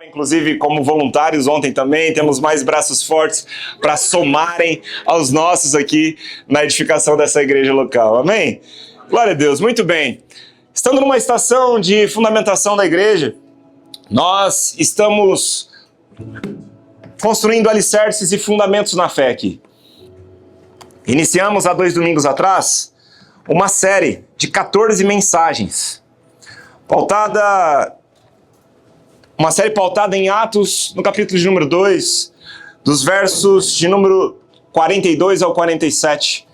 Inclusive como voluntários ontem também, temos mais braços fortes para somarem aos nossos aqui na edificação dessa igreja local, amém? Glória a Deus, muito bem. Estando numa estação de fundamentação da igreja, nós estamos construindo alicerces e fundamentos na fé aqui. Iniciamos há 2 domingos atrás uma série de 14 mensagens, uma série pautada em Atos, no capítulo de número 2, dos versos de número 42 ao 47.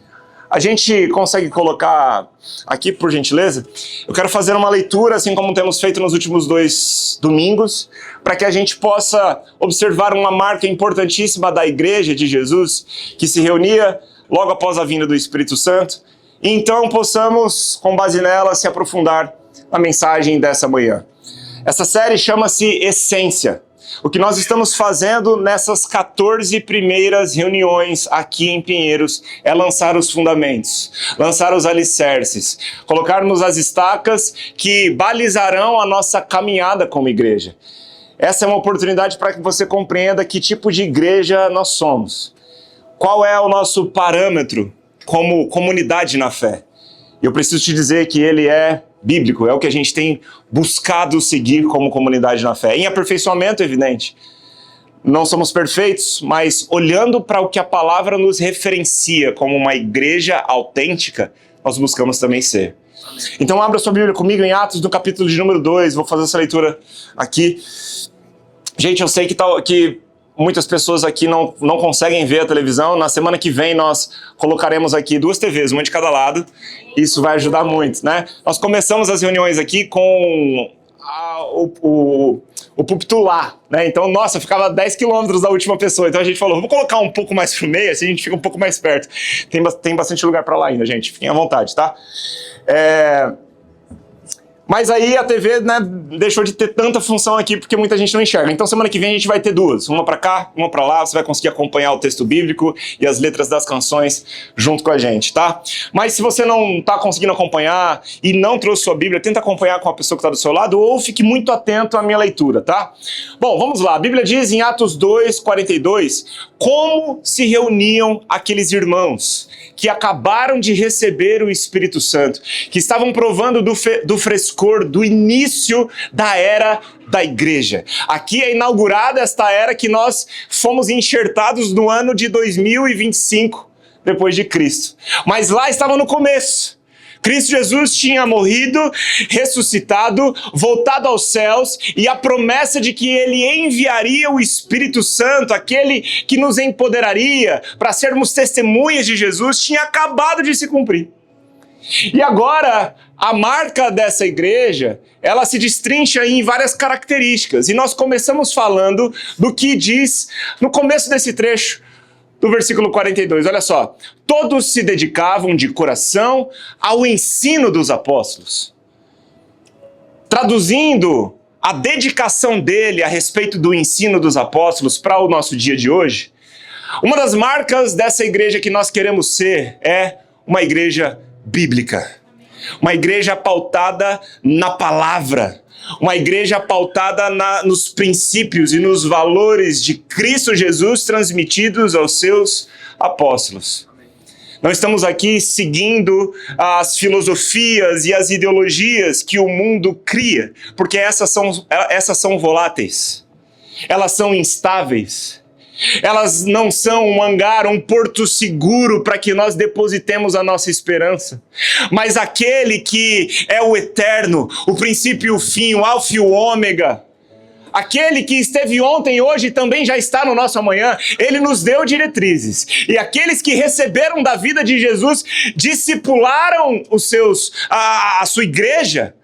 A gente consegue colocar aqui, por gentileza? Eu quero fazer uma leitura, assim como temos feito nos últimos 2 domingos, para que a gente possa observar uma marca importantíssima da Igreja de Jesus, que se reunia logo após a vinda do Espírito Santo, e então possamos, com base nela, se aprofundar na mensagem dessa manhã. Essa série chama-se Essência. O que nós estamos fazendo nessas 14 primeiras reuniões aqui em Pinheiros é lançar os fundamentos, lançar os alicerces, colocarmos as estacas que balizarão a nossa caminhada como igreja. Essa é uma oportunidade para que você compreenda que tipo de igreja nós somos. Qual é o nosso parâmetro como comunidade na fé? Eu preciso te dizer que ele é bíblico, é o que a gente tem buscado seguir como comunidade na fé. Em aperfeiçoamento, evidente. Não somos perfeitos, mas olhando para o que a palavra nos referencia como uma igreja autêntica, nós buscamos também ser. Então abra sua Bíblia comigo em Atos, no capítulo de número 2, vou fazer essa leitura aqui. Gente, eu sei que muitas pessoas aqui não conseguem ver a televisão. Na semana que vem nós colocaremos aqui 2 TVs, uma de cada lado. Isso vai ajudar muito, né? Nós começamos as reuniões aqui com o púlpito lá, né? Então, nossa, ficava 10 quilômetros da última pessoa. Então a gente falou, vamos colocar um pouco mais pro meio, assim a gente fica um pouco mais perto. Tem bastante lugar para lá ainda, gente. Fiquem à vontade, tá? Mas aí a TV, né, deixou de ter tanta função aqui porque muita gente não enxerga. Então semana que vem a gente vai ter 2, uma para cá, uma para lá. Você vai conseguir acompanhar o texto bíblico e as letras das canções junto com a gente, tá? Mas se você não tá conseguindo acompanhar e não trouxe sua Bíblia, tenta acompanhar com a pessoa que está do seu lado ou fique muito atento à minha leitura, tá? Bom, vamos lá. A Bíblia diz em Atos 2, 42, como se reuniam aqueles irmãos que acabaram de receber o Espírito Santo, que estavam provando do frescor, do início da era da igreja. Aqui é inaugurada esta era que nós fomos enxertados no ano de 2025, depois de Cristo. Mas lá estava no começo. Cristo Jesus tinha morrido, ressuscitado, voltado aos céus, e a promessa de que ele enviaria o Espírito Santo, aquele que nos empoderaria para sermos testemunhas de Jesus, tinha acabado de se cumprir. E agora, a marca dessa igreja, ela se destrincha em várias características, e nós começamos falando do que diz no começo desse trecho, do versículo 42, olha só. Todos se dedicavam de coração ao ensino dos apóstolos. Traduzindo a dedicação dele a respeito do ensino dos apóstolos para o nosso dia de hoje, uma das marcas dessa igreja que nós queremos ser é uma igreja bíblica. Uma igreja pautada na palavra. Uma igreja pautada nos princípios e nos valores de Cristo Jesus transmitidos aos seus apóstolos. Não estamos aqui seguindo as filosofias e as ideologias que o mundo cria, porque essas são voláteis, elas são instáveis. Elas não são um hangar, um porto seguro para que nós depositemos a nossa esperança. Mas aquele que é o eterno, o princípio e o fim, o alfa e o ômega, aquele que esteve ontem e hoje também já está no nosso amanhã, ele nos deu diretrizes. E aqueles que receberam da vida de Jesus, discipularam a sua igreja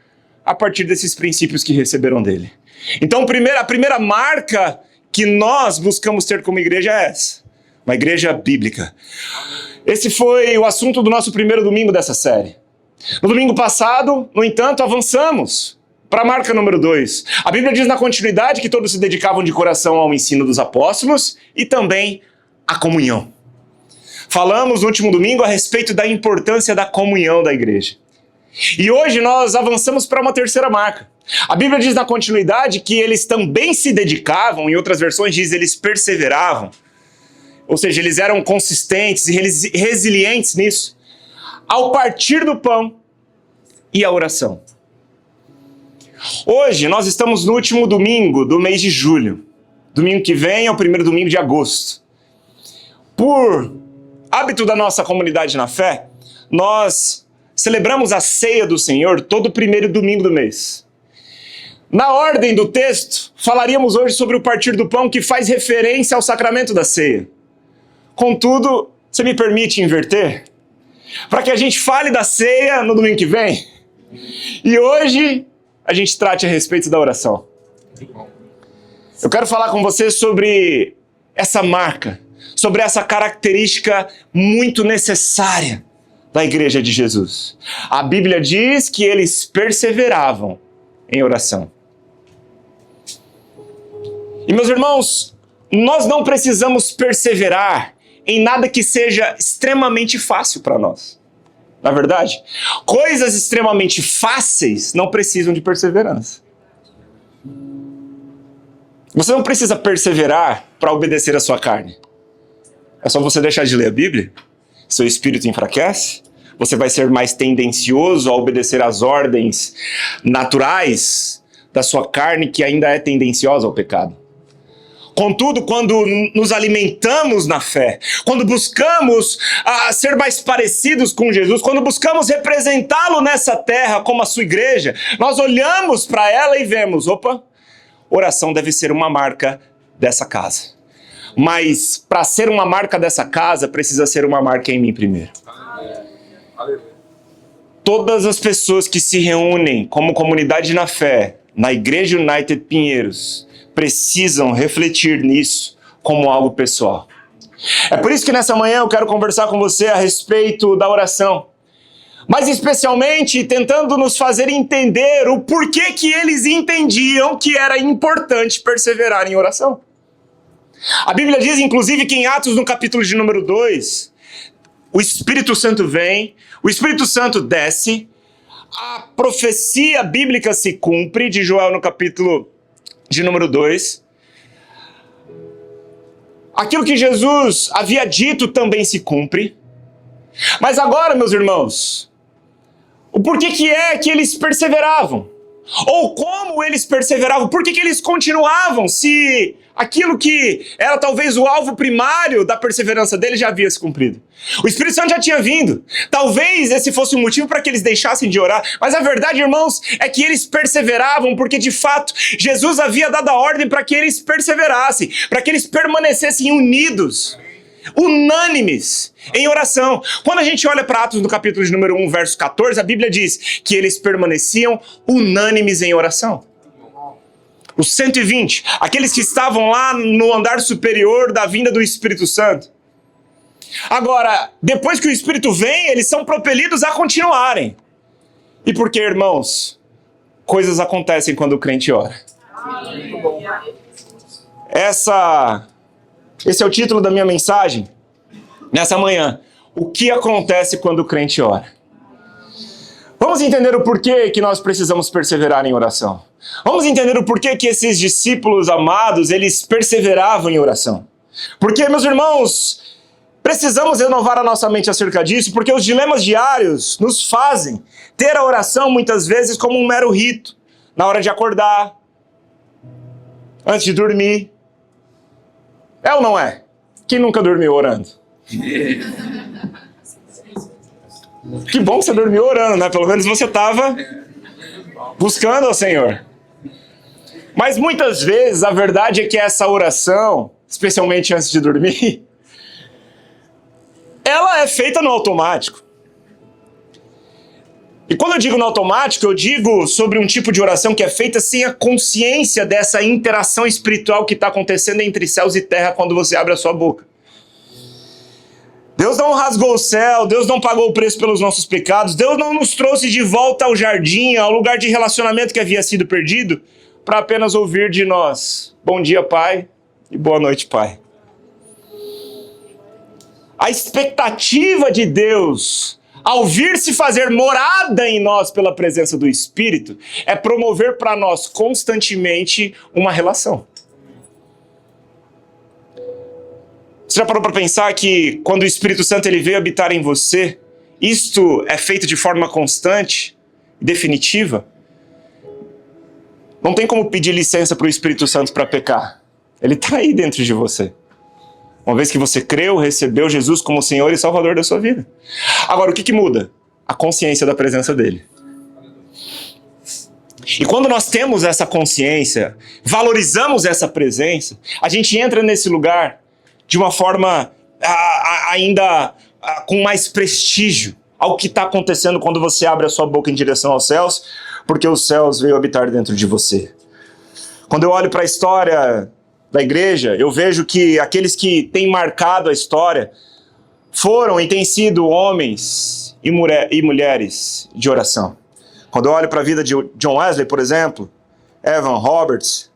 a partir desses princípios que receberam dele. Então a primeira marca que nós buscamos ter como igreja é essa, uma igreja bíblica. Esse foi o assunto do nosso primeiro domingo dessa série. No domingo passado, no entanto, avançamos para a marca número 2. A Bíblia diz na continuidade que todos se dedicavam de coração ao ensino dos apóstolos e também à comunhão. Falamos no último domingo a respeito da importância da comunhão da igreja. E hoje nós avançamos para uma terceira marca. A Bíblia diz na continuidade que eles também se dedicavam, em outras versões diz eles perseveravam, ou seja, eles eram consistentes e resilientes nisso, ao partir do pão e a oração. Hoje nós estamos no último domingo do mês de julho. Domingo que vem é o primeiro domingo de agosto. Por hábito da nossa comunidade na fé, nós celebramos a ceia do Senhor todo primeiro domingo do mês. Na ordem do texto, falaríamos hoje sobre o partir do pão, que faz referência ao sacramento da ceia. Contudo, você me permite inverter? Para que a gente fale da ceia no domingo que vem. E hoje a gente trate a respeito da oração. Eu quero falar com você sobre essa marca, sobre essa característica muito necessária da Igreja de Jesus. A Bíblia diz que eles perseveravam em oração. E meus irmãos, nós não precisamos perseverar em nada que seja extremamente fácil para nós. Na verdade, coisas extremamente fáceis não precisam de perseverança. Você não precisa perseverar para obedecer a sua carne. É só você deixar de ler a Bíblia, seu espírito enfraquece, você vai ser mais tendencioso a obedecer às ordens naturais da sua carne, que ainda é tendenciosa ao pecado. Contudo, quando nos alimentamos na fé, quando buscamos ser mais parecidos com Jesus, quando buscamos representá-lo nessa terra como a sua igreja, nós olhamos para ela e vemos, opa, oração deve ser uma marca dessa casa. Mas para ser uma marca dessa casa, precisa ser uma marca em mim primeiro. Todas as pessoas que se reúnem como comunidade na fé, na Igreja United Pinheiros, precisam refletir nisso como algo pessoal. É por isso que nessa manhã eu quero conversar com você a respeito da oração. Mas especialmente tentando nos fazer entender o porquê que eles entendiam que era importante perseverar em oração. A Bíblia diz, inclusive, que em Atos, no capítulo de número 2, o Espírito Santo vem, o Espírito Santo desce, a profecia bíblica se cumpre, de Joel no capítulo de número 2. Aquilo que Jesus havia dito também se cumpre. Mas agora, meus irmãos, o porquê que é que eles perseveravam? Ou como eles perseveravam? Por que eles continuavam se aquilo que era talvez o alvo primário da perseverança deles já havia se cumprido? O Espírito Santo já tinha vindo. Talvez esse fosse o motivo para que eles deixassem de orar. Mas a verdade, irmãos, é que eles perseveravam porque, de fato, Jesus havia dado a ordem para que eles perseverassem, para que eles permanecessem unidos, unânimes em oração. Quando a gente olha para Atos no capítulo de número 1, verso 14, a Bíblia diz que eles permaneciam unânimes em oração. Os 120, aqueles que estavam lá no andar superior da vinda do Espírito Santo. Agora, depois que o Espírito vem, eles são propelidos a continuarem. E por que, irmãos? Coisas acontecem quando o crente ora. Esse é o título da minha mensagem nessa manhã. O que acontece quando o crente ora? Vamos entender o porquê que nós precisamos perseverar em oração. Vamos entender o porquê que esses discípulos amados, eles perseveravam em oração. Porque, meus irmãos, precisamos renovar a nossa mente acerca disso, porque os dilemas diários nos fazem ter a oração muitas vezes como um mero rito. Na hora de acordar, antes de dormir. É ou não é? Quem nunca dormiu orando? Que bom que você dormiu orando, né? Pelo menos você estava buscando ao Senhor. Mas muitas vezes a verdade é que essa oração, especialmente antes de dormir, ela é feita no automático. E quando eu digo no automático, eu digo sobre um tipo de oração que é feita sem a consciência dessa interação espiritual que está acontecendo entre céus e terra quando você abre a sua boca. Deus não rasgou o céu, Deus não pagou o preço pelos nossos pecados, Deus não nos trouxe de volta ao jardim, ao lugar de relacionamento que havia sido perdido, para apenas ouvir de nós: bom dia, Pai, e boa noite, Pai. A expectativa de Deus ao vir se fazer morada em nós pela presença do Espírito, é promover para nós constantemente uma relação. Você já parou para pensar que quando o Espírito Santo ele veio habitar em você, isto é feito de forma constante, definitiva? Não tem como pedir licença para o Espírito Santo para pecar. Ele está aí dentro de você. Uma vez que você creu, recebeu Jesus como Senhor e Salvador da sua vida. Agora, o que muda? A consciência da presença dele. E quando nós temos essa consciência, valorizamos essa presença, a gente entra nesse lugar de uma forma ainda com mais prestígio ao que está acontecendo quando você abre a sua boca em direção aos céus, porque os céus veio habitar dentro de você. Quando eu olho para a história da igreja, eu vejo que aqueles que têm marcado a história foram e têm sido homens e mulheres de oração. Quando eu olho para a vida de John Wesley, por exemplo, Evan Roberts,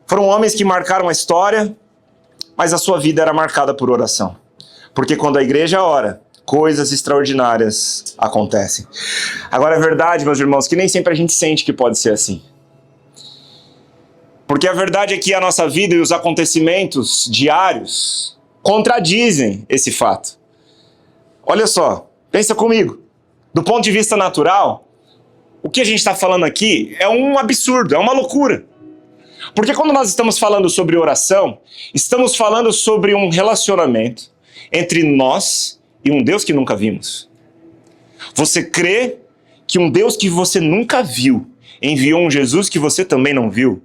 foram homens que marcaram a história, mas a sua vida era marcada por oração. Porque quando a igreja ora, coisas extraordinárias acontecem. Agora é verdade, meus irmãos, que nem sempre a gente sente que pode ser assim. Porque a verdade é que a nossa vida e os acontecimentos diários contradizem esse fato. Olha só, pensa comigo. Do ponto de vista natural, o que a gente está falando aqui é um absurdo, é uma loucura. Porque quando nós estamos falando sobre oração, estamos falando sobre um relacionamento entre nós e um Deus que nunca vimos. Você crê que um Deus que você nunca viu enviou um Jesus que você também não viu?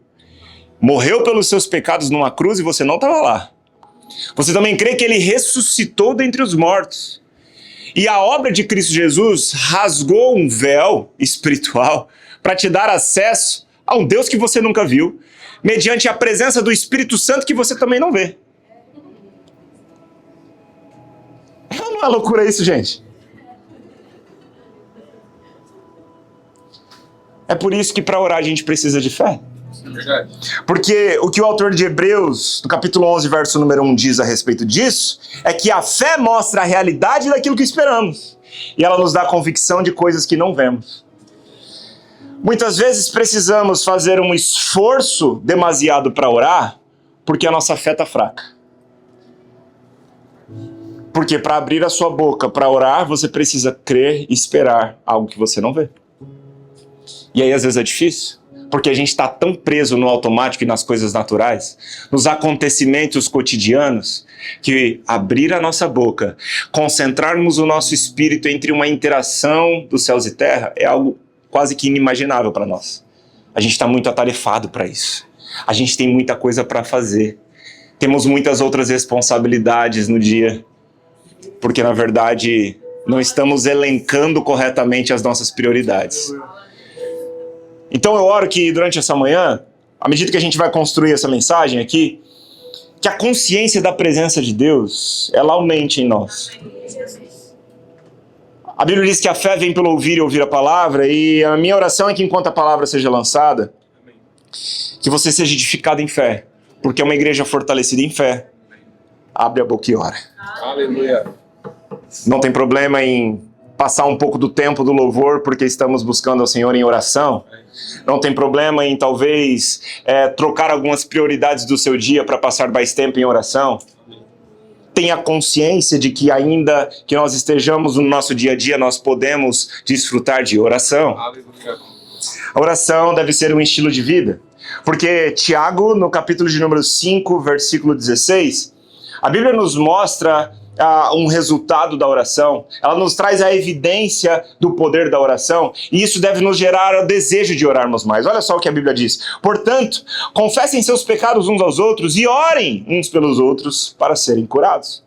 Morreu pelos seus pecados numa cruz e você não estava lá. Você também crê que ele ressuscitou dentre os mortos. E a obra de Cristo Jesus rasgou um véu espiritual para te dar acesso a um Deus que você nunca viu, mediante a presença do Espírito Santo que você também não vê. Não é loucura isso, gente? É por isso que para orar a gente precisa de fé. Porque o que o autor de Hebreus, no capítulo 11, verso número 1, diz a respeito disso, é que a fé mostra a realidade daquilo que esperamos. E ela nos dá a convicção de coisas que não vemos. Muitas vezes precisamos fazer um esforço demasiado para orar, porque a nossa fé está fraca. Porque para abrir a sua boca para orar, você precisa crer e esperar algo que você não vê. E aí às vezes é difícil. Porque a gente está tão preso no automático e nas coisas naturais, nos acontecimentos cotidianos, que abrir a nossa boca, concentrarmos o nosso espírito entre uma interação dos céus e terra, é algo quase que inimaginável para nós. A gente está muito atarefado para isso. A gente tem muita coisa para fazer. Temos muitas outras responsabilidades no dia, porque na verdade não estamos elencando corretamente as nossas prioridades. Então eu oro que durante essa manhã, à medida que a gente vai construir essa mensagem aqui, que a consciência da presença de Deus, ela aumente em nós. A Bíblia diz que a fé vem pelo ouvir e ouvir a palavra, e a minha oração é que enquanto a palavra seja lançada, que você seja edificado em fé, porque é uma igreja fortalecida em fé. Abre a boca e ora. Aleluia. Não tem problema em passar um pouco do tempo do louvor, porque estamos buscando ao Senhor em oração. Não tem problema em talvez trocar algumas prioridades do seu dia para passar mais tempo em oração. Tenha consciência de que ainda que nós estejamos no nosso dia a dia, nós podemos desfrutar de oração. A oração deve ser um estilo de vida. Porque Tiago, no capítulo de número 5, versículo 16, a Bíblia nos mostra um resultado da oração. Ela nos traz a evidência do poder da oração, e isso deve nos gerar o desejo de orarmos mais. Olha só o que a Bíblia diz. Portanto, confessem seus pecados uns aos outros e orem uns pelos outros para serem curados.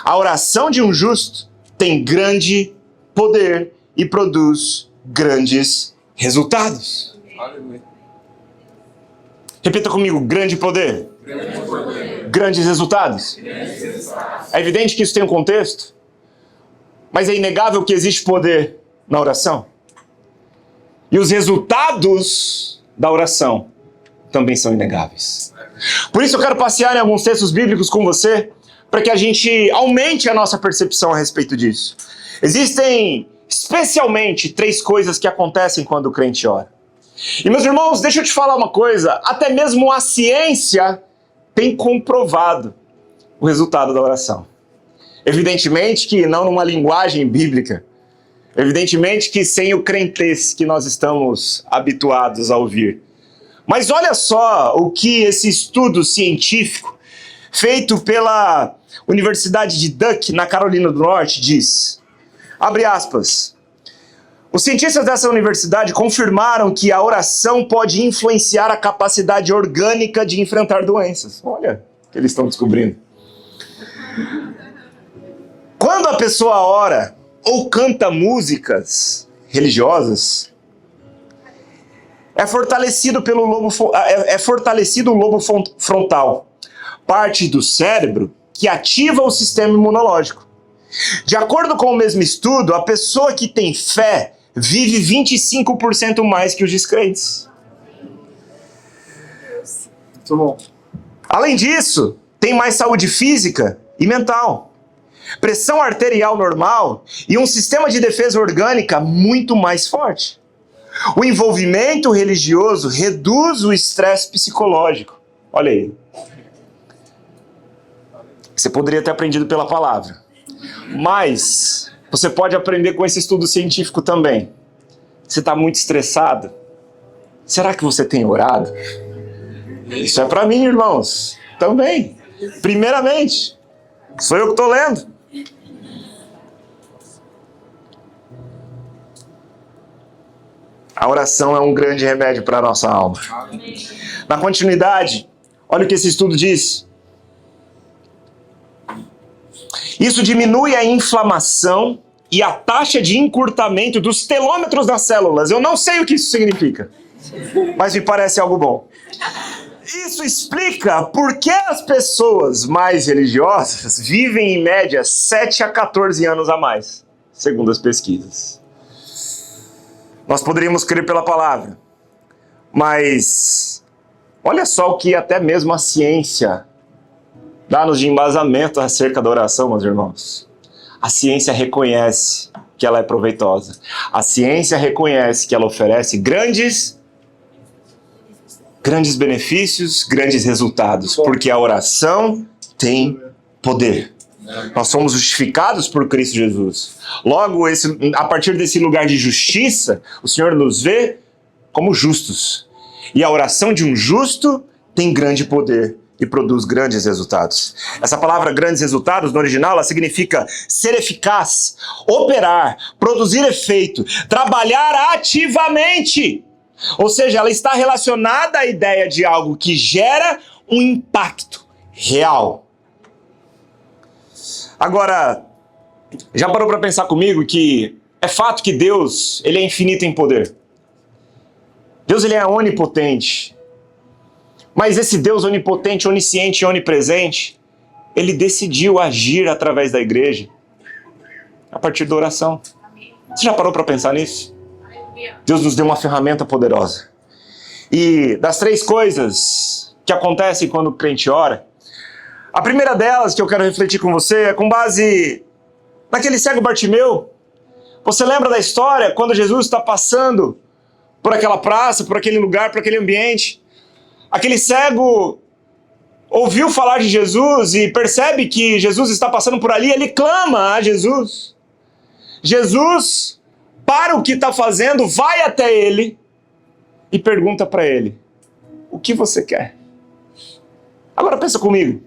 A oração de um justo tem grande poder e produz grandes resultados. Aleluia. Repita comigo: grande poder. Grande poder. Grandes resultados. É evidente que isso tem um contexto, mas é inegável que existe poder na oração. E os resultados da oração também são inegáveis. Por isso eu quero passear em alguns textos bíblicos com você, para que a gente aumente a nossa percepção a respeito disso. Existem especialmente 3 coisas que acontecem quando o crente ora. E meus irmãos, deixa eu te falar uma coisa, até mesmo a ciência tem comprovado o resultado da oração. Evidentemente que não numa linguagem bíblica, evidentemente que sem o crentez que nós estamos habituados a ouvir. Mas olha só o que esse estudo científico feito pela Universidade de Duke, na Carolina do Norte, diz. Abre aspas. Os cientistas dessa universidade confirmaram que a oração pode influenciar a capacidade orgânica de enfrentar doenças. Olha o que eles estão descobrindo. Quando a pessoa ora ou canta músicas religiosas, é fortalecido o lobo frontal, parte do cérebro que ativa o sistema imunológico. De acordo com o mesmo estudo, a pessoa que tem fé vive 25% mais que os descrentes. Muito bom. Além disso, tem mais saúde física e mental, pressão arterial normal e um sistema de defesa orgânica muito mais forte. O envolvimento religioso reduz o estresse psicológico. Olha aí. Você poderia ter aprendido pela palavra. Mas você pode aprender com esse estudo científico também. Você está muito estressado? Será que você tem orado? Isso é para mim, irmãos. Também. Primeiramente. Sou eu que estou lendo. A oração é um grande remédio para a nossa alma. Na continuidade, olha o que esse estudo diz. Isso diminui a inflamação e a taxa de encurtamento dos telômetros das células. Eu não sei o que isso significa, mas me parece algo bom. Isso explica por que as pessoas mais religiosas vivem em média 7 a 14 anos a mais, segundo as pesquisas. Nós poderíamos crer pela palavra, mas olha só o que até mesmo a ciência dá-nos de embasamento acerca da oração, meus irmãos. A ciência reconhece que ela é proveitosa. A ciência reconhece que ela oferece grandes benefícios, grandes resultados, porque a oração tem poder. Nós somos justificados por Cristo Jesus. Logo, a partir desse lugar de justiça, o Senhor nos vê como justos. E a oração de um justo tem grande poder e produz grandes resultados. Essa palavra grandes resultados, no original, ela significa ser eficaz, operar, produzir efeito, trabalhar ativamente. Ou seja, ela está relacionada à ideia de algo que gera um impacto real. Agora, já parou para pensar comigo que é fato que Deus, ele é infinito em poder. Deus, ele é onipotente. Mas esse Deus onipotente, onisciente e onipresente, ele decidiu agir através da igreja a partir da oração. Você já parou para pensar nisso? Deus nos deu uma ferramenta poderosa. E das 3 coisas que acontecem quando o crente ora, a primeira delas que eu quero refletir com você é com base naquele cego Bartimeu. Você lembra da história quando Jesus está passando por aquela praça, por aquele lugar, por aquele ambiente? Aquele cego ouviu falar de Jesus e percebe que Jesus está passando por ali, ele clama a Jesus. Jesus, para o que está fazendo, vai até ele e pergunta para ele: o que você quer? Agora pensa comigo.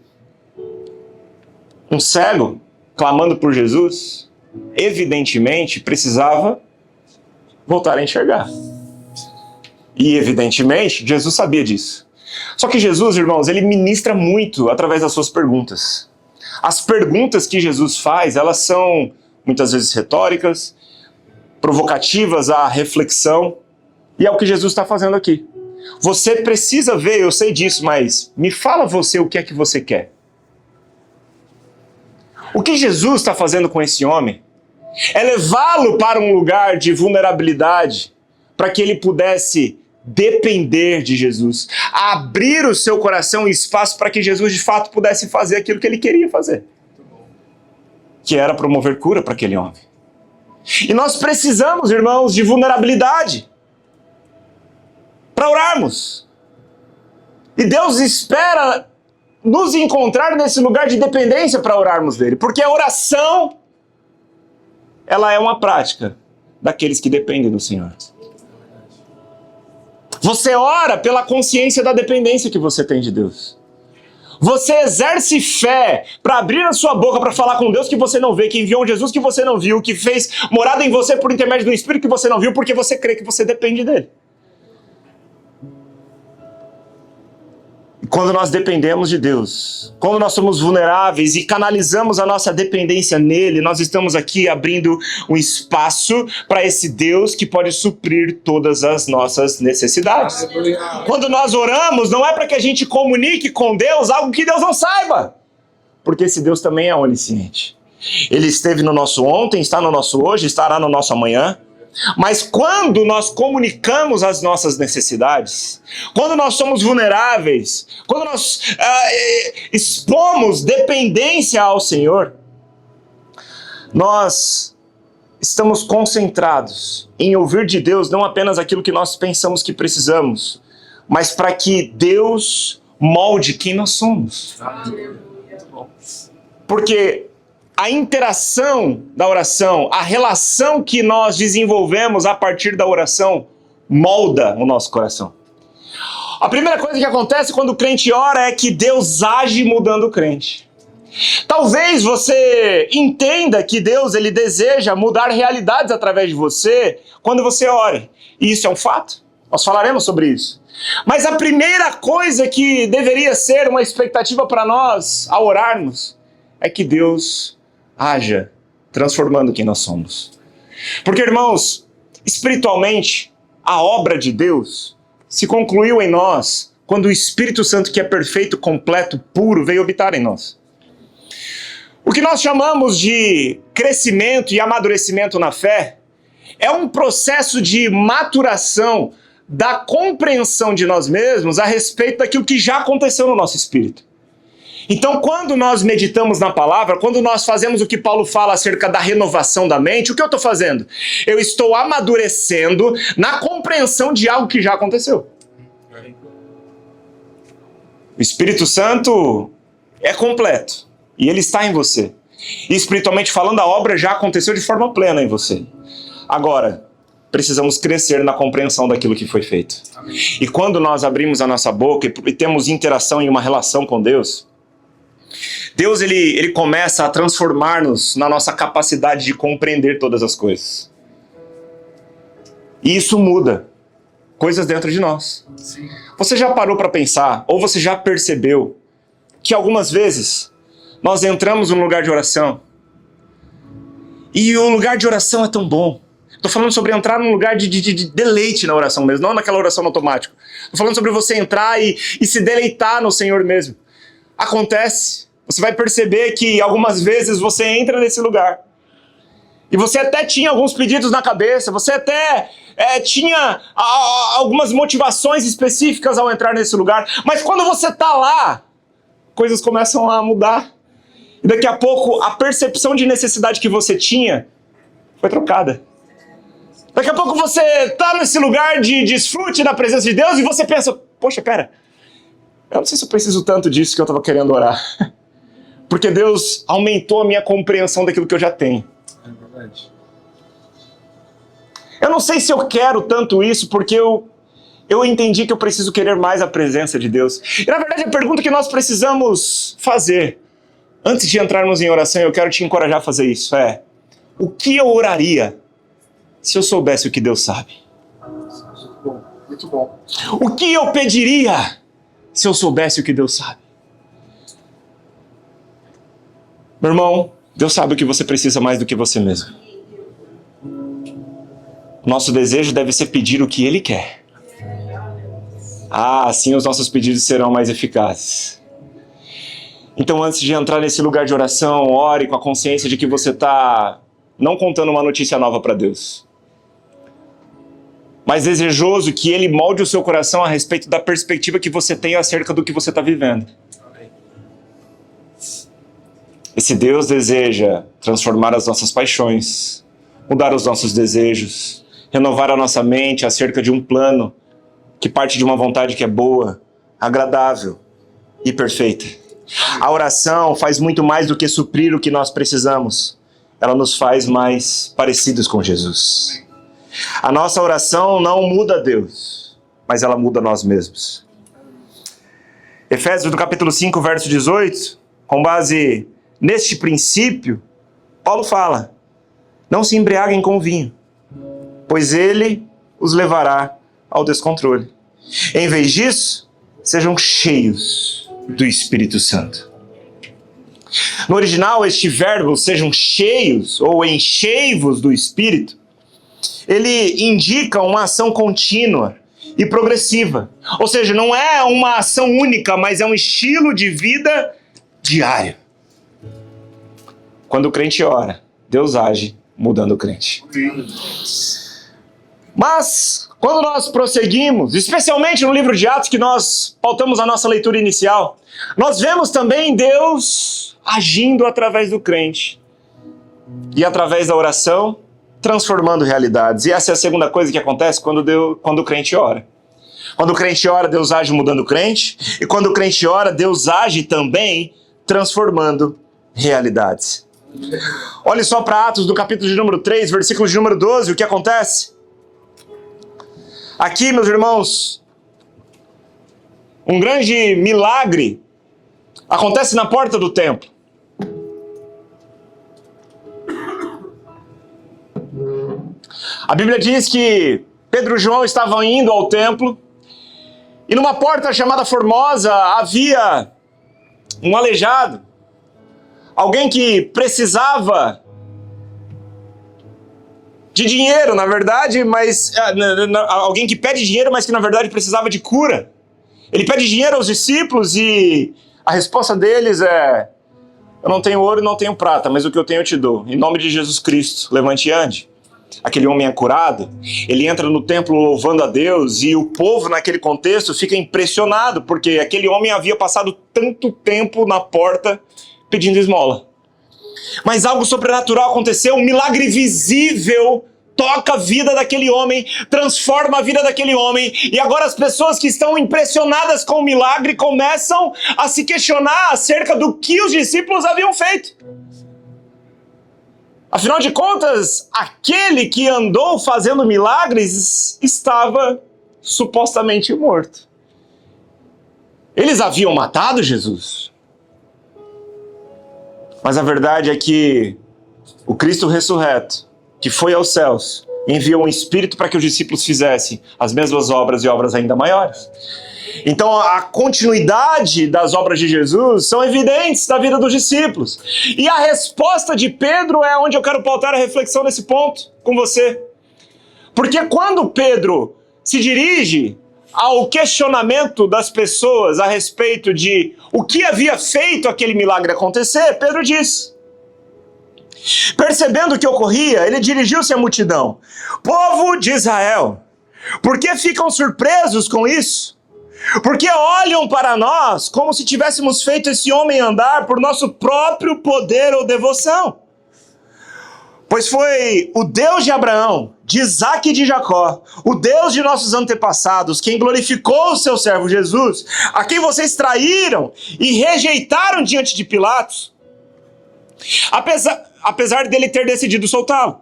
Um cego clamando por Jesus, evidentemente precisava voltar a enxergar. E evidentemente Jesus sabia disso. Só que Jesus, irmãos, ele ministra muito através das suas perguntas. As perguntas que Jesus faz, elas são muitas vezes retóricas, provocativas à reflexão, e é o que Jesus está fazendo aqui. Você precisa ver, eu sei disso, mas me fala você o que é que você quer. O que Jesus está fazendo com esse homem é levá-lo para um lugar de vulnerabilidade, para que ele pudesse depender de Jesus, abrir o seu coração e espaço para que Jesus de fato pudesse fazer aquilo que ele queria fazer, que era promover cura para aquele homem. E nós precisamos, irmãos, de vulnerabilidade para orarmos. E Deus espera nos encontrar nesse lugar de dependência para orarmos dele. Porque a oração, ela é uma prática daqueles que dependem do Senhor. Você ora pela consciência da dependência que você tem de Deus. Você exerce fé para abrir a sua boca para falar com Deus que você não vê, que enviou um Jesus que você não viu, que fez morada em você por intermédio do Espírito que você não viu, porque você crê que você depende dele. E quando nós dependemos de Deus, quando nós somos vulneráveis e canalizamos a nossa dependência nele, nós estamos aqui abrindo um espaço para esse Deus que pode suprir todas as nossas necessidades. Quando nós oramos, não é para que a gente comunique com Deus algo que Deus não saiba, porque esse Deus também é onisciente. Ele esteve no nosso ontem, está no nosso hoje, estará no nosso amanhã. Mas quando nós comunicamos as nossas necessidades, quando nós somos vulneráveis, quando nós expomos dependência ao Senhor, nós estamos concentrados em ouvir de Deus não apenas aquilo que nós pensamos que precisamos, mas para que Deus molde quem nós somos. Porque a interação da oração, a relação que nós desenvolvemos a partir da oração, molda o nosso coração. A primeira coisa que acontece quando o crente ora é que Deus age mudando o crente. Talvez você entenda que Deus ele deseja mudar realidades através de você quando você ore. E isso é um fato. Nós falaremos sobre isso. Mas a primeira coisa que deveria ser uma expectativa para nós ao orarmos é que Deus haja, transformando quem nós somos. Porque, irmãos, espiritualmente, a obra de Deus se concluiu em nós quando o Espírito Santo, que é perfeito, completo, puro, veio habitar em nós. O que nós chamamos de crescimento e amadurecimento na fé é um processo de maturação da compreensão de nós mesmos a respeito daquilo que já aconteceu no nosso espírito. Então, quando nós meditamos na palavra, quando nós fazemos o que Paulo fala acerca da renovação da mente, o que eu estou fazendo? Eu estou amadurecendo na compreensão de algo que já aconteceu. O Espírito Santo é completo e ele está em você. E espiritualmente falando, a obra já aconteceu de forma plena em você. Agora, precisamos crescer na compreensão daquilo que foi feito. E quando nós abrimos a nossa boca e temos interação e uma relação com Deus, Deus ele começa a transformar-nos na nossa capacidade de compreender todas as coisas. E isso muda coisas dentro de nós. Sim. Você já parou para pensar, ou você já percebeu, que algumas vezes nós entramos num lugar de oração e o lugar de oração é tão bom. Estou falando sobre entrar num lugar de deleite na oração mesmo, não naquela oração automática. Estou falando sobre você entrar e se deleitar no Senhor mesmo. Acontece, você vai perceber que algumas vezes você entra nesse lugar e você até tinha alguns pedidos na cabeça, você até tinha algumas motivações específicas ao entrar nesse lugar, mas quando você está lá, coisas começam a mudar e daqui a pouco a percepção de necessidade que você tinha foi trocada. Daqui a pouco você está nesse lugar de desfrute da presença de Deus e você pensa, poxa, pera, eu não sei se eu preciso tanto disso que eu estava querendo orar. Porque Deus aumentou a minha compreensão daquilo que eu já tenho. É verdade. Eu não sei se eu quero tanto isso porque eu entendi que eu preciso querer mais a presença de Deus. E na verdade a pergunta que nós precisamos fazer antes de entrarmos em oração, eu quero te encorajar a fazer isso, o que eu oraria se eu soubesse o que Deus sabe? Muito bom, muito bom. O que eu pediria se eu soubesse o que Deus sabe? Meu irmão, Deus sabe o que você precisa mais do que você mesmo. Nosso desejo deve ser pedir o que Ele quer. Assim os nossos pedidos serão mais eficazes. Então, antes de entrar nesse lugar de oração, ore com a consciência de que você está não contando uma notícia nova para Deus, mas desejoso que Ele molde o seu coração a respeito da perspectiva que você tem acerca do que você está vivendo. Esse Deus deseja transformar as nossas paixões, mudar os nossos desejos, renovar a nossa mente acerca de um plano que parte de uma vontade que é boa, agradável e perfeita. A oração faz muito mais do que suprir o que nós precisamos. Ela nos faz mais parecidos com Jesus. A nossa oração não muda Deus, mas ela muda nós mesmos. Efésios, do capítulo 5, verso 18, com base neste princípio, Paulo fala: não se embriaguem com vinho, pois ele os levará ao descontrole. Em vez disso, sejam cheios do Espírito Santo. No original, este verbo, sejam cheios ou enchei-vos do Espírito, ele indica uma ação contínua e progressiva. Ou seja, não é uma ação única, mas é um estilo de vida diário. Quando o crente ora, Deus age mudando o crente. Mas, quando nós prosseguimos, especialmente no livro de Atos, que nós pautamos a nossa leitura inicial, nós vemos também Deus agindo através do crente. E através da oração, transformando realidades. E essa é a segunda coisa que acontece quando o crente ora. Quando o crente ora, Deus age mudando o crente. E quando o crente ora, Deus age também transformando realidades. Olhe só para Atos, do capítulo de número 3, versículo de número 12, o que acontece? Aqui, meus irmãos, um grande milagre acontece na porta do templo. A Bíblia diz que Pedro e João estavam indo ao templo e numa porta chamada Formosa havia um aleijado, alguém que precisava de dinheiro, na verdade, mas alguém que pede dinheiro, mas que na verdade precisava de cura. Ele pede dinheiro aos discípulos e a resposta deles é: eu não tenho ouro e não tenho prata, mas o que eu tenho eu te dou. Em nome de Jesus Cristo, levante e ande. Aquele homem é curado, ele entra no templo louvando a Deus e o povo naquele contexto fica impressionado, porque aquele homem havia passado tanto tempo na porta pedindo esmola. Mas algo sobrenatural aconteceu, um milagre visível toca a vida daquele homem, transforma a vida daquele homem, e agora as pessoas que estão impressionadas com o milagre começam a se questionar acerca do que os discípulos haviam feito. Afinal de contas, aquele que andou fazendo milagres estava supostamente morto. Eles haviam matado Jesus. Mas a verdade é que o Cristo ressurreto, que foi aos céus, enviou um Espírito para que os discípulos fizessem as mesmas obras e obras ainda maiores. Então a continuidade das obras de Jesus são evidentes na vida dos discípulos. E a resposta de Pedro é onde eu quero pautar a reflexão nesse ponto com você. Porque quando Pedro se dirige ao questionamento das pessoas a respeito de o que havia feito aquele milagre acontecer, Pedro diz: percebendo o que ocorria, ele dirigiu-se à multidão: povo de Israel, por que ficam surpresos com isso? Porque olham para nós como se tivéssemos feito esse homem andar por nosso próprio poder ou devoção. Pois foi o Deus de Abraão, de Isaque e de Jacó, o Deus de nossos antepassados, quem glorificou o seu servo Jesus, a quem vocês traíram e rejeitaram diante de Pilatos, apesar dele ter decidido soltá-lo.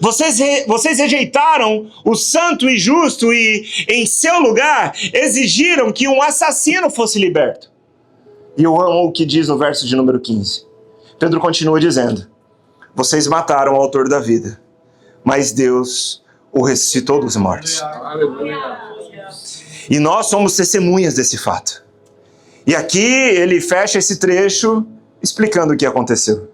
Vocês rejeitaram o santo e justo e, em seu lugar, exigiram que um assassino fosse liberto. E eu amo o que diz no verso de número 15. Pedro continua dizendo: vocês mataram o autor da vida, mas Deus o ressuscitou dos mortos. E nós somos testemunhas desse fato. E aqui ele fecha esse trecho explicando o que aconteceu.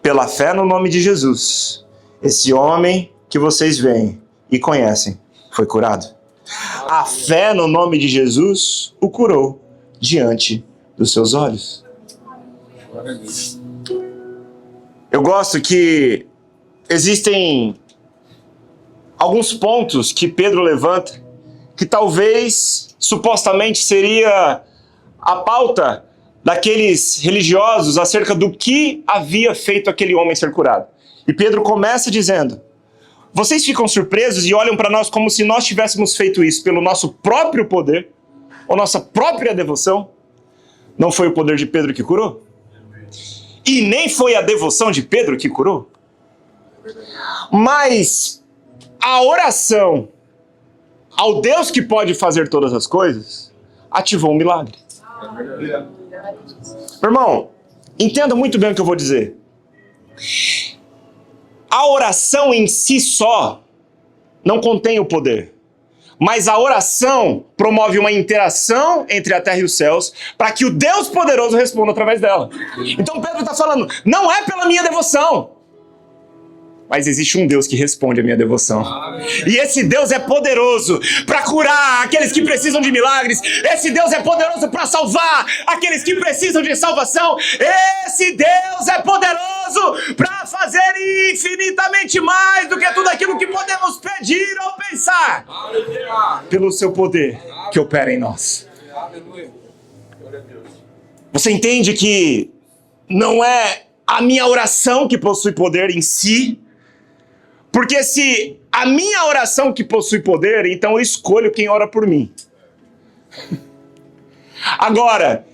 Pela fé no nome de Jesus, esse homem que vocês veem e conhecem foi curado. A fé no nome de Jesus o curou diante dos seus olhos. Eu gosto que existem alguns pontos que Pedro levanta que talvez, supostamente, seria a pauta daqueles religiosos acerca do que havia feito aquele homem ser curado. E Pedro começa dizendo: Vocês ficam surpresos e olham para nós como se nós tivéssemos feito isso pelo nosso próprio poder, ou nossa própria devoção? Não foi o poder de Pedro que curou? E nem foi a devoção de Pedro que curou? Mas a oração ao Deus que pode fazer todas as coisas ativou um milagre. Irmão, entenda muito bem o que eu vou dizer. A oração em si só não contém o poder. Mas a oração promove uma interação entre a terra e os céus para que o Deus poderoso responda através dela. Então Pedro está falando, não é pela minha devoção, mas existe um Deus que responde à minha devoção. E esse Deus é poderoso para curar aqueles que precisam de milagres. Esse Deus é poderoso para salvar aqueles que precisam de salvação. Esse Deus é poderoso para fazer infinitamente mais do que tudo aquilo que podemos pedir ou pensar. Pelo seu poder que opera em nós. Você entende que não é a minha oração que possui poder em si? Porque se a minha oração que possui poder, então eu escolho quem ora por mim. Agora,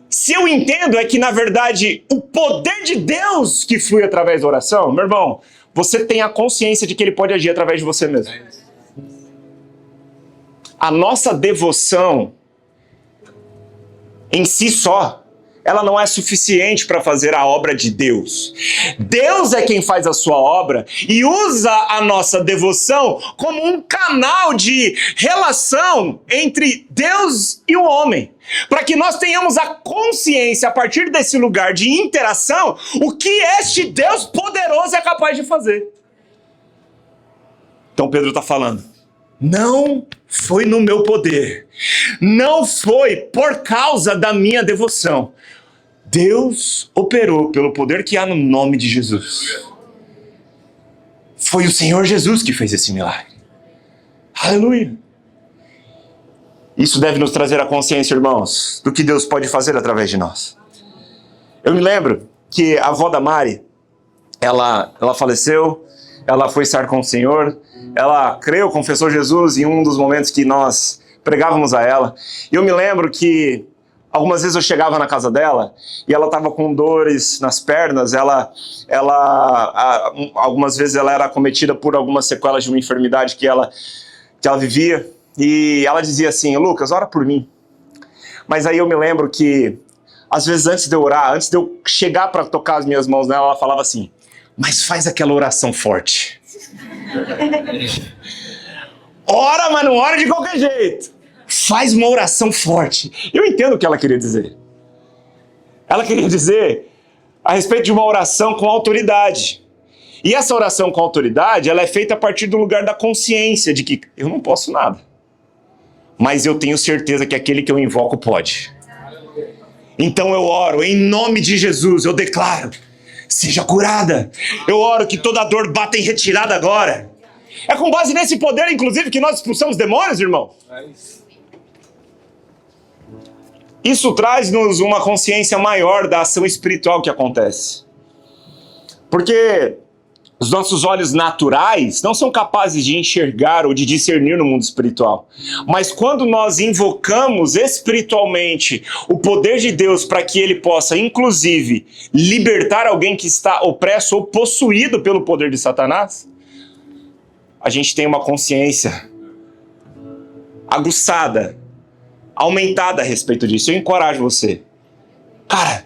se eu entendo é que, na verdade, o poder de Deus que flui através da oração, meu irmão, você tem a consciência de que ele pode agir através de você mesmo. A nossa devoção em si só, ela não é suficiente para fazer a obra de Deus. Deus é quem faz a sua obra e usa a nossa devoção como um canal de relação entre Deus e o homem. Para que nós tenhamos a consciência, a partir desse lugar de interação, o que este Deus poderoso é capaz de fazer. Então Pedro está falando, não foi no meu poder, não foi por causa da minha devoção. Deus operou pelo poder que há no nome de Jesus. Foi o Senhor Jesus que fez esse milagre. Aleluia! Isso deve nos trazer a consciência, irmãos, do que Deus pode fazer através de nós. Eu me lembro que a avó da Mari, ela faleceu, ela foi estar com o Senhor, ela creu, confessou Jesus em um dos momentos que nós pregávamos a ela. E eu me lembro que algumas vezes eu chegava na casa dela e ela estava com dores nas pernas, algumas vezes ela era acometida por algumas sequelas de uma enfermidade que ela vivia, e ela dizia assim, Lucas, ora por mim. Mas aí eu me lembro que, às vezes antes de eu orar, antes de eu chegar para tocar as minhas mãos nela, ela falava assim, mas faz aquela oração forte. Ora, mas não ora de qualquer jeito. Faz uma oração forte. Eu entendo o que ela queria dizer. Ela queria dizer a respeito de uma oração com autoridade. E essa oração com autoridade, ela é feita a partir do lugar da consciência de que eu não posso nada. Mas eu tenho certeza que aquele que eu invoco pode. Então eu oro em nome de Jesus, eu declaro, seja curada. Eu oro que toda dor bata em retirada agora. É com base nesse poder, inclusive, que nós expulsamos demônios, irmão. Isso traz-nos uma consciência maior da ação espiritual que acontece. Porque os nossos olhos naturais não são capazes de enxergar ou de discernir no mundo espiritual. Mas quando nós invocamos espiritualmente o poder de Deus para que ele possa, inclusive, libertar alguém que está opresso ou possuído pelo poder de Satanás, a gente tem uma consciência aguçada, aumentada a respeito disso. Eu encorajo você. Cara,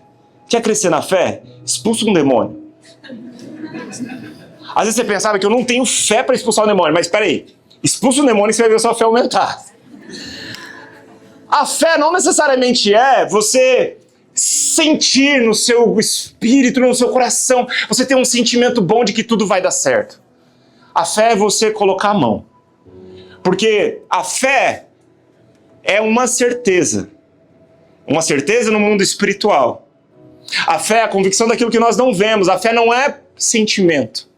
quer crescer na fé? Expulsa um demônio. Às vezes você pensava que eu não tenho fé para expulsar o demônio, mas espera aí. Expulsa o demônio e você vai ver a sua fé aumentar. A fé não necessariamente é você sentir no seu espírito, no seu coração, você ter um sentimento bom de que tudo vai dar certo. A fé é você colocar a mão. Porque a fé é uma certeza. Uma certeza no mundo espiritual. A fé é a convicção daquilo que nós não vemos. A fé não é sentimento.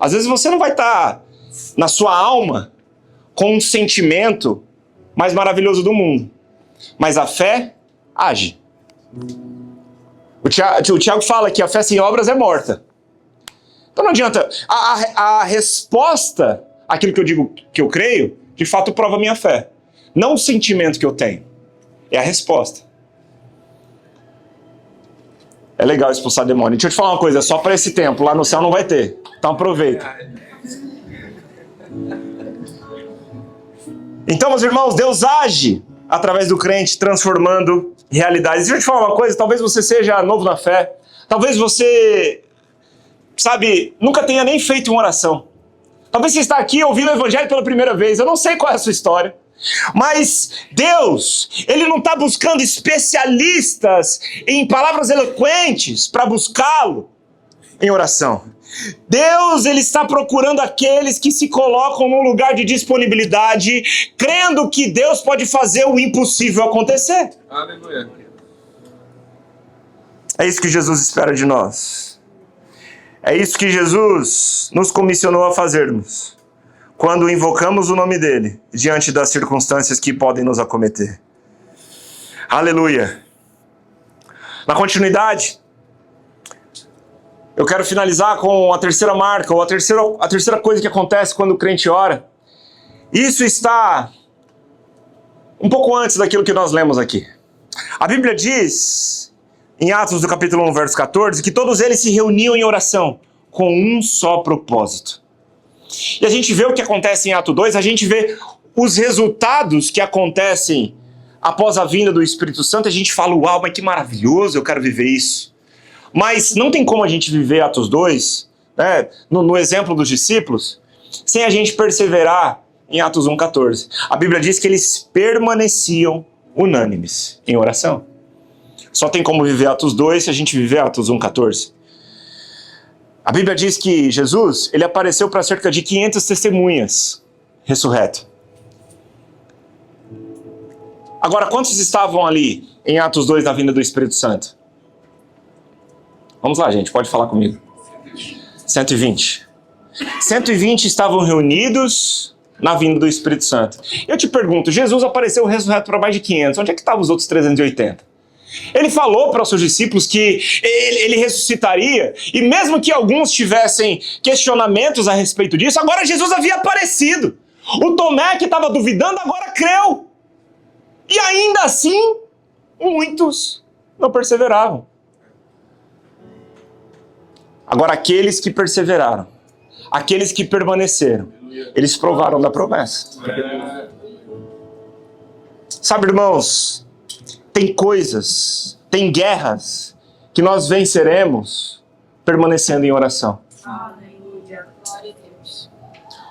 Às vezes você não vai estar na sua alma com um sentimento mais maravilhoso do mundo. Mas a fé age. O Tiago fala que a fé sem obras é morta. Então não adianta. A resposta àquilo que eu digo que eu creio, de fato prova a minha fé. Não o sentimento que eu tenho. É a resposta. É legal expulsar demônio. Deixa eu te falar uma coisa, só para esse tempo. Lá no céu não vai ter. Então aproveita. Então, meus irmãos, Deus age através do crente, transformando realidades. Deixa eu te falar uma coisa, talvez você seja novo na fé. Talvez você, nunca tenha nem feito uma oração. Talvez você está aqui ouvindo o evangelho pela primeira vez. Eu não sei qual é a sua história. Mas Deus, Ele não está buscando especialistas em palavras eloquentes para buscá-lo em oração. Deus, Ele está procurando aqueles que se colocam num lugar de disponibilidade, crendo que Deus pode fazer o impossível acontecer. Aleluia. É isso que Jesus espera de nós. É isso que Jesus nos comissionou a fazermos quando invocamos o nome dele diante das circunstâncias que podem nos acometer. Aleluia. Na continuidade, eu quero finalizar com a terceira marca, ou a terceira coisa que acontece quando o crente ora. Isso está um pouco antes daquilo que nós lemos aqui. A Bíblia diz, em Atos do capítulo 1, verso 14, que todos eles se reuniam em oração com um só propósito. E a gente vê o que acontece em Atos 2, a gente vê os resultados que acontecem após a vinda do Espírito Santo, a gente fala, uau, mas que maravilhoso, eu quero viver isso. Mas não tem como a gente viver Atos 2, né, no exemplo dos discípulos, sem a gente perseverar em Atos 1,14. A Bíblia diz que eles permaneciam unânimes em oração. Só tem como viver Atos 2 se a gente viver Atos 1,14. A Bíblia diz que Jesus, ele apareceu para cerca de 500 testemunhas, ressurreto. Agora, quantos estavam ali em Atos 2 da vinda do Espírito Santo? Vamos lá, gente, pode falar comigo. 120. 120 estavam reunidos na vinda do Espírito Santo. Eu te pergunto, Jesus apareceu ressurreto para mais de 500, onde é que estavam os outros 380? Ele falou para os seus discípulos que ele ressuscitaria, e mesmo que alguns tivessem questionamentos a respeito disso, agora Jesus havia aparecido. O Tomé, que estava duvidando, agora creu. E ainda assim, muitos não perseveravam. Agora, aqueles que perseveraram, aqueles que permaneceram, eles provaram da promessa. Sabe, irmãos, tem coisas, tem guerras que nós venceremos permanecendo em oração. Aleluia, glória a Deus.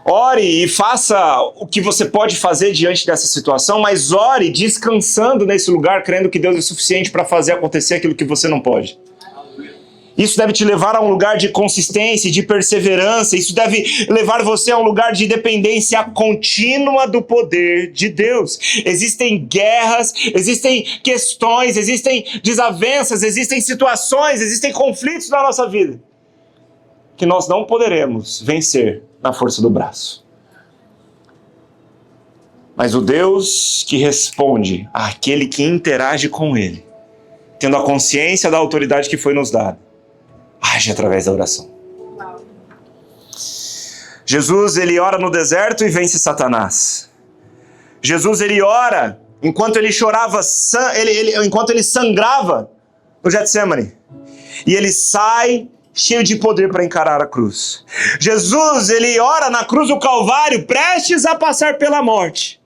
Ore e faça o que você pode fazer diante dessa situação, mas ore descansando nesse lugar, crendo que Deus é suficiente para fazer acontecer aquilo que você não pode. Isso deve te levar a um lugar de consistência, de perseverança. Isso deve levar você a um lugar de dependência contínua do poder de Deus. Existem guerras, existem questões, existem desavenças, existem situações, existem conflitos na nossa vida que nós não poderemos vencer na força do braço. Mas o Deus que responde àquele que interage com Ele, tendo a consciência da autoridade que foi nos dada, age através da oração. Jesus, ele ora no deserto e vence Satanás. Jesus, ele ora enquanto ele chorava, enquanto ele sangrava no Getsemane. E ele sai cheio de poder para encarar a cruz. Jesus, ele ora na cruz do Calvário, prestes a passar pela morte,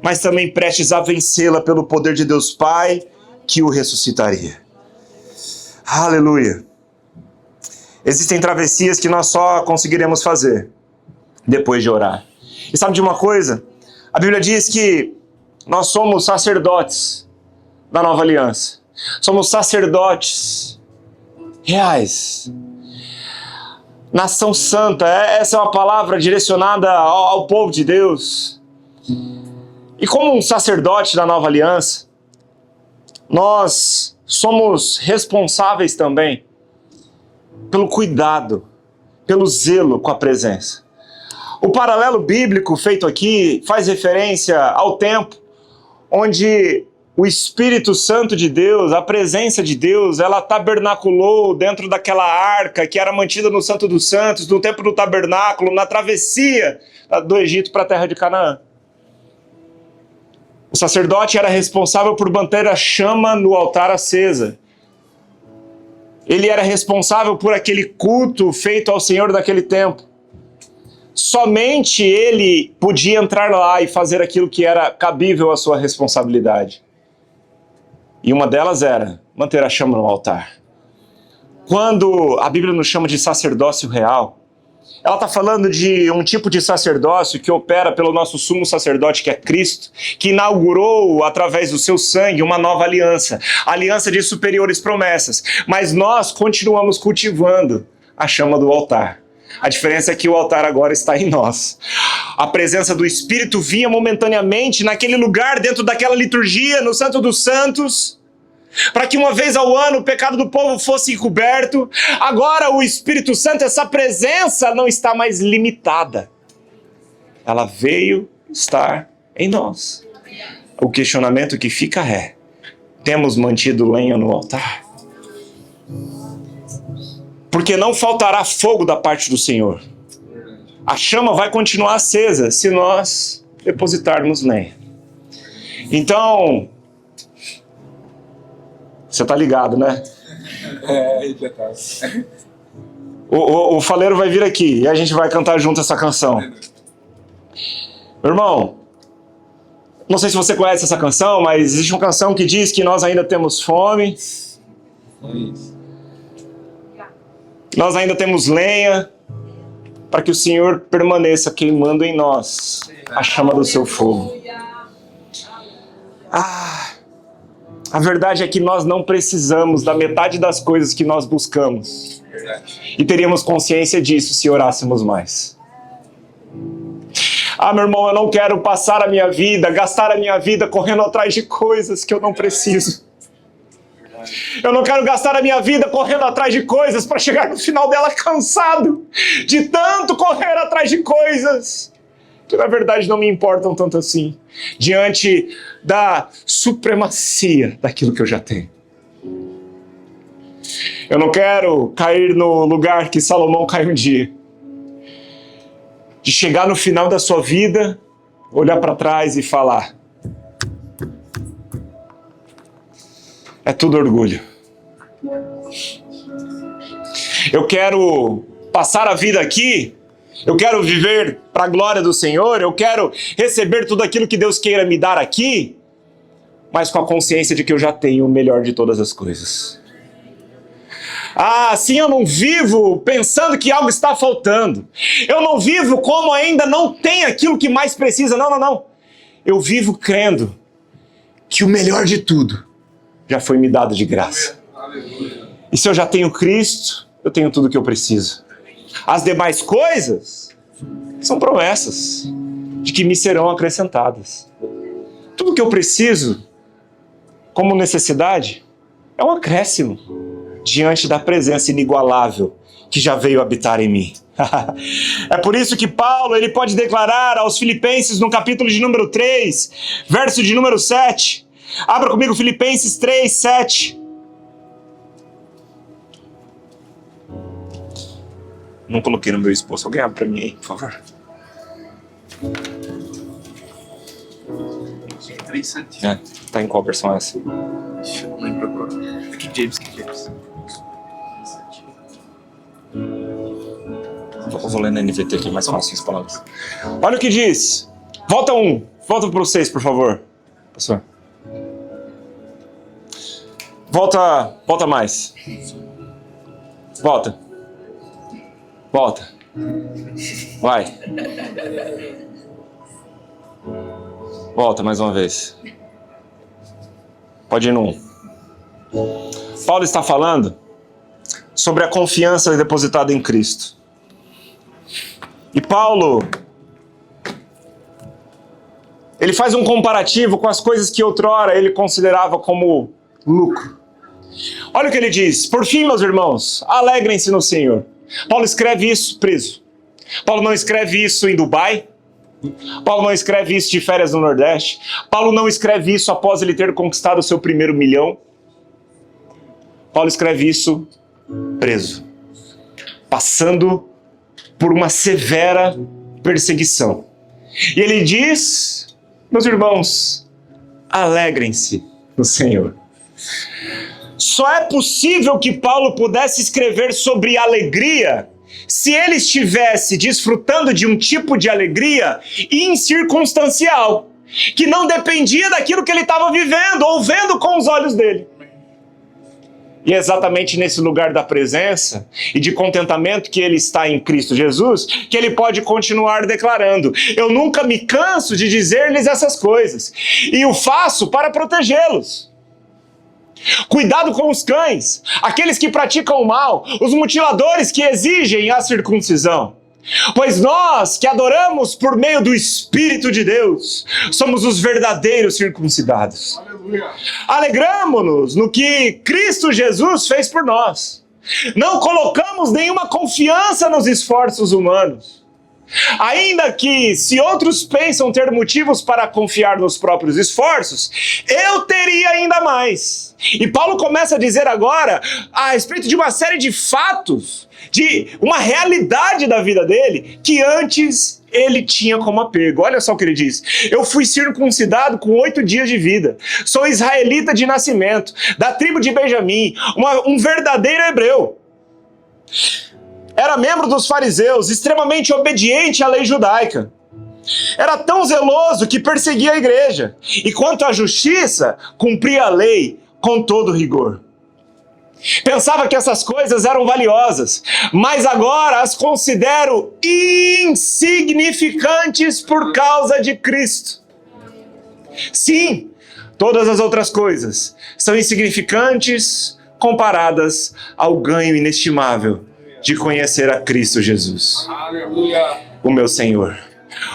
mas também prestes a vencê-la pelo poder de Deus Pai, que o ressuscitaria. Aleluia. Existem travessias que nós só conseguiremos fazer depois de orar. E sabe de uma coisa? A Bíblia diz que nós somos sacerdotes da nova aliança. Somos sacerdotes reais. Nação santa, essa é uma palavra direcionada ao povo de Deus. E como um sacerdote da nova aliança, nós somos responsáveis também pelo cuidado, pelo zelo com a presença. O paralelo bíblico feito aqui faz referência ao tempo onde o Espírito Santo de Deus, a presença de Deus, ela tabernaculou dentro daquela arca que era mantida no Santo dos Santos, no tempo do tabernáculo, na travessia do Egito para a terra de Canaã. O sacerdote era responsável por manter a chama no altar acesa. Ele era responsável por aquele culto feito ao Senhor daquele tempo. Somente ele podia entrar lá e fazer aquilo que era cabível à sua responsabilidade. E uma delas era manter a chama no altar. Quando a Bíblia nos chama de sacerdócio real, ela está falando de um tipo de sacerdócio que opera pelo nosso sumo sacerdote, que é Cristo, que inaugurou, através do seu sangue, uma nova aliança. Aliança de superiores promessas. Mas nós continuamos cultivando a chama do altar. A diferença é que o altar agora está em nós. A presença do Espírito vinha momentaneamente naquele lugar, dentro daquela liturgia, no Santo dos Santos, para que uma vez ao ano o pecado do povo fosse encoberto. Agora o Espírito Santo, essa presença não está mais limitada. Ela veio estar em nós. O questionamento que fica é: temos mantido lenha no altar? Porque não faltará fogo da parte do Senhor. A chama vai continuar acesa se nós depositarmos lenha. Então, você tá ligado, né? Já tá. O faleiro vai vir aqui e a gente vai cantar junto essa canção. Meu irmão, não sei se você conhece essa canção, mas existe uma canção que diz que nós ainda temos fome. Nós ainda temos lenha, para que o Senhor permaneça queimando em nós a chama do seu fogo. A verdade é que nós não precisamos da metade das coisas que nós buscamos. E teríamos consciência disso se orássemos mais. Meu irmão, eu não quero passar a minha vida, gastar a minha vida correndo atrás de coisas que eu não preciso. Eu não quero gastar a minha vida correndo atrás de coisas para chegar no final dela cansado de tanto correr atrás de coisas que na verdade não me importam tanto assim, diante da supremacia daquilo que eu já tenho. Eu não quero cair no lugar que Salomão caiu um dia, de chegar no final da sua vida, olhar para trás e falar: é tudo orgulho. Eu quero passar a vida aqui, eu quero viver para a glória do Senhor, eu quero receber tudo aquilo que Deus queira me dar aqui, mas com a consciência de que eu já tenho o melhor de todas as coisas. Assim eu não vivo pensando que algo está faltando. Eu não vivo como ainda não tem aquilo que mais precisa. Não. Eu vivo crendo que o melhor de tudo já foi me dado de graça. E se eu já tenho Cristo, eu tenho tudo o que eu preciso. As demais coisas são promessas de que me serão acrescentadas. Tudo que eu preciso, como necessidade, é um acréscimo diante da presença inigualável que já veio habitar em mim. É por isso que Paulo ele pode declarar aos Filipenses no capítulo de número 3, verso de número 7. Abra comigo Filipenses 3, 7. Não coloquei no meu esposo. Alguém abre para mim aí, por favor. 3, 7. Tá em qual versão é essa? Eu não lembro agora. King James. Eu vou ler na NVT aqui, mais fácil as palavras. Olha o que diz. Volta para o 6, por favor. Pastor. Volta mais. Volta. Vai. Volta mais uma vez. Pode ir no 1. Paulo está falando sobre a confiança depositada em Cristo. E Paulo, ele faz um comparativo com as coisas que outrora ele considerava como lucro. Olha o que ele diz: por fim, meus irmãos, alegrem-se no Senhor. Paulo escreve isso preso. Paulo não escreve isso em Dubai. Paulo não escreve isso de férias no Nordeste. Paulo não escreve isso após ele ter conquistado o seu primeiro milhão. Paulo escreve isso preso, passando por uma severa perseguição. E ele diz, meus irmãos, alegrem-se no Senhor. Só é possível que Paulo pudesse escrever sobre alegria se ele estivesse desfrutando de um tipo de alegria incircunstancial, que não dependia daquilo que ele estava vivendo ou vendo com os olhos dele. E é exatamente nesse lugar da presença e de contentamento que ele está em Cristo Jesus, que ele pode continuar declarando: eu nunca me canso de dizer-lhes essas coisas, e o faço para protegê-los. Cuidado com os cães, aqueles que praticam o mal, os mutiladores que exigem a circuncisão. Pois nós, que adoramos por meio do Espírito de Deus, somos os verdadeiros circuncidados. Aleluia. Alegramo-nos no que Cristo Jesus fez por nós. Não colocamos nenhuma confiança nos esforços humanos. Ainda que, se outros pensam ter motivos para confiar nos próprios esforços, eu teria ainda mais. E Paulo começa a dizer agora a respeito de uma série de fatos, de uma realidade da vida dele, que antes ele tinha como apego. Olha só o que ele diz: eu fui circuncidado com 8 dias de vida, sou israelita de nascimento, da tribo de Benjamim, um verdadeiro hebreu. Era membro dos fariseus, extremamente obediente à lei judaica. Era tão zeloso que perseguia a igreja. E quanto à justiça, cumpria a lei com todo rigor. Pensava que essas coisas eram valiosas, mas agora as considero insignificantes por causa de Cristo. Sim, todas as outras coisas são insignificantes comparadas ao ganho inestimável de conhecer a Cristo Jesus, Aleluia. o meu Senhor.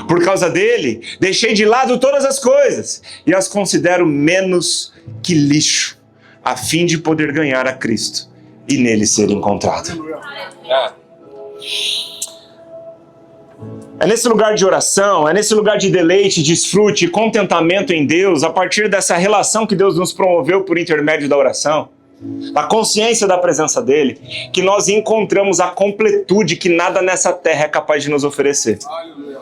Por causa dele, deixei de lado todas as coisas e as considero menos que lixo, a fim de poder ganhar a Cristo e nele ser encontrado. É nesse lugar de oração, é nesse lugar de deleite, desfrute e contentamento em Deus, a partir dessa relação que Deus nos promoveu por intermédio da oração, da consciência da presença dele, que nós encontramos a completude que nada nessa terra é capaz de nos oferecer. Aleluia.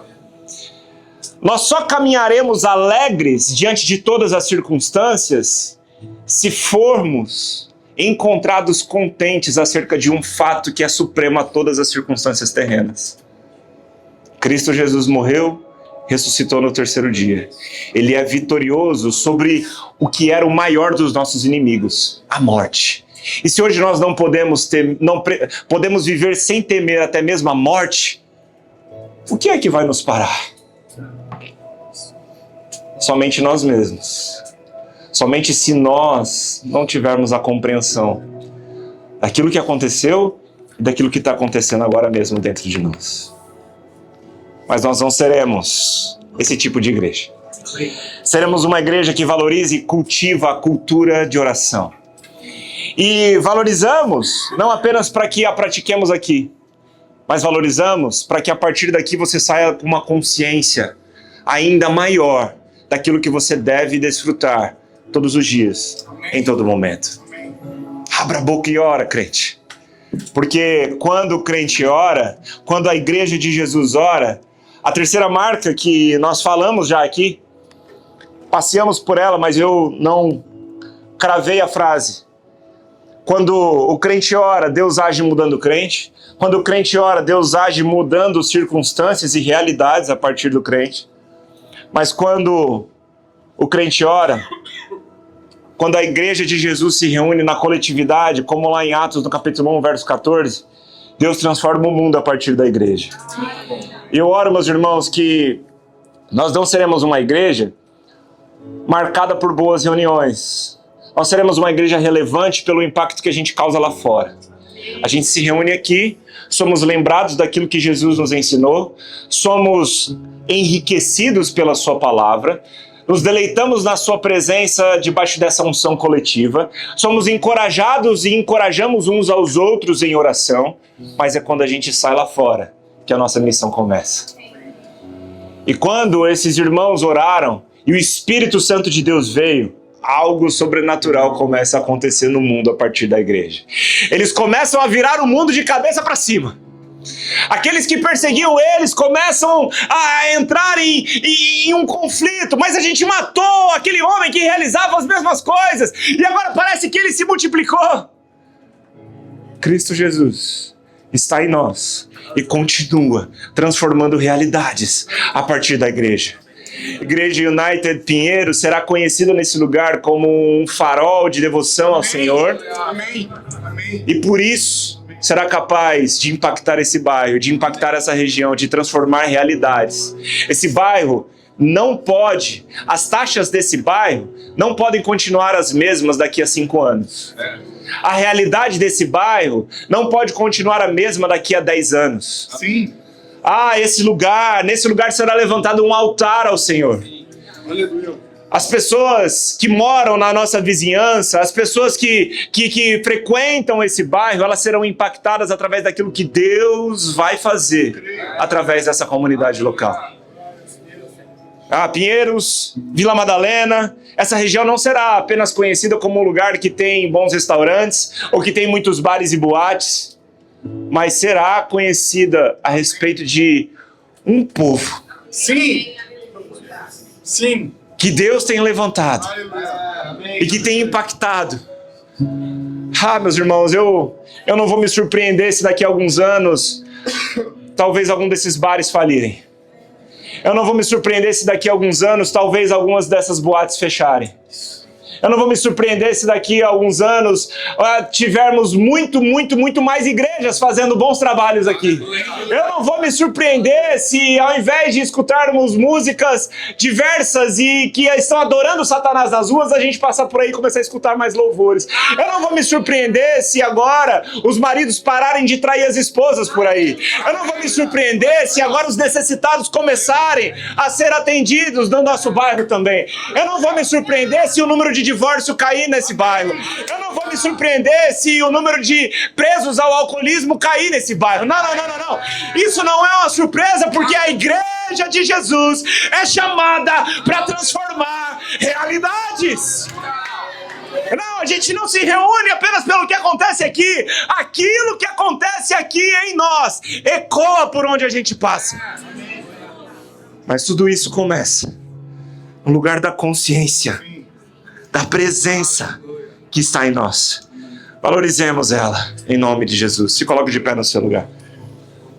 Nós só caminharemos alegres diante de todas as circunstâncias se formos encontrados contentes acerca de um fato que é supremo a todas as circunstâncias terrenas. Cristo Jesus morreu, ressuscitou no 3º dia. Ele é vitorioso sobre o que era o maior dos nossos inimigos, a morte. E se hoje nós não podemos viver sem temer até mesmo a morte, o que é que vai nos parar? Somente nós mesmos. Somente se nós não tivermos a compreensão daquilo que aconteceu e daquilo que está acontecendo agora mesmo dentro de nós. Mas nós não seremos esse tipo de igreja. Seremos uma igreja que valoriza e cultiva a cultura de oração. E valorizamos não apenas para que a pratiquemos aqui, mas valorizamos para que a partir daqui você saia com uma consciência ainda maior daquilo que você deve desfrutar todos os dias, em todo momento. Abra a boca e ora, crente. Porque quando o crente ora, quando a igreja de Jesus ora, a terceira marca que nós falamos já aqui, passeamos por ela, mas eu não cravei a frase. Quando o crente ora, Deus age mudando o crente. Quando o crente ora, Deus age mudando circunstâncias e realidades a partir do crente. Mas quando o crente ora, quando a igreja de Jesus se reúne na coletividade, como lá em Atos, no capítulo 1, verso 14, Deus transforma o mundo a partir da igreja. E eu oro, meus irmãos, que nós não seremos uma igreja marcada por boas reuniões. Nós seremos uma igreja relevante pelo impacto que a gente causa lá fora. A gente se reúne aqui, somos lembrados daquilo que Jesus nos ensinou, somos enriquecidos pela sua palavra, nos deleitamos na sua presença debaixo dessa unção coletiva, somos encorajados e encorajamos uns aos outros em oração, mas é quando a gente sai lá fora que a nossa missão começa. E quando esses irmãos oraram e o Espírito Santo de Deus veio, algo sobrenatural começa a acontecer no mundo a partir da igreja. Eles começam a virar o mundo de cabeça para cima. Aqueles que perseguiam eles começam a entrar em um conflito. Mas a gente matou aquele homem que realizava as mesmas coisas. E agora parece que ele se multiplicou. Cristo Jesus está em nós e continua transformando realidades a partir da igreja. Igreja United Pinheiros será conhecida nesse lugar como um farol de devoção ao Senhor. Amém. Amém. E por isso será capaz de impactar esse bairro, de impactar essa região, de transformar realidades. Esse bairro não pode, as taxas desse bairro não podem continuar as mesmas daqui a 5 anos. A realidade desse bairro não pode continuar a mesma daqui a 10 anos. Sim. Nesse lugar será levantado um altar ao Senhor. Aleluia. As pessoas que moram na nossa vizinhança, as pessoas que frequentam esse bairro, elas serão impactadas através daquilo que Deus vai fazer através dessa comunidade local. Pinheiros, Vila Madalena, essa região não será apenas conhecida como um lugar que tem bons restaurantes ou que tem muitos bares e boates, mas será conhecida a respeito de um povo. Sim. Sim. Que Deus tem levantado Amém. e que tem impactado. Meus irmãos, eu não vou me surpreender se daqui a alguns anos talvez algum desses bares falirem. Eu não vou me surpreender se daqui a alguns anos talvez algumas dessas boates fecharem. Eu não vou me surpreender se daqui a alguns anos tivermos muito mais igrejas fazendo bons trabalhos aqui. Eu não vou me surpreender se ao invés de escutarmos músicas diversas e que estão adorando Satanás nas ruas, a gente passar por aí e começar a escutar mais louvores. Eu não vou me surpreender se agora os maridos pararem de trair as esposas por aí. Eu não vou me surpreender se agora os necessitados começarem a ser atendidos no nosso bairro também. Eu não vou me surpreender se o número de divórcio cair nesse bairro. Eu não vou me surpreender se o número de presos ao alcoolismo cair nesse bairro. Não. Isso não é uma surpresa, porque a igreja de Jesus é chamada para transformar realidades. Não, a gente não se reúne apenas pelo que acontece aqui. Aquilo que acontece aqui em nós ecoa por onde a gente passa. Mas tudo isso começa no lugar da consciência, da presença que está em nós. Valorizemos ela, em nome de Jesus. Se coloque de pé no seu lugar.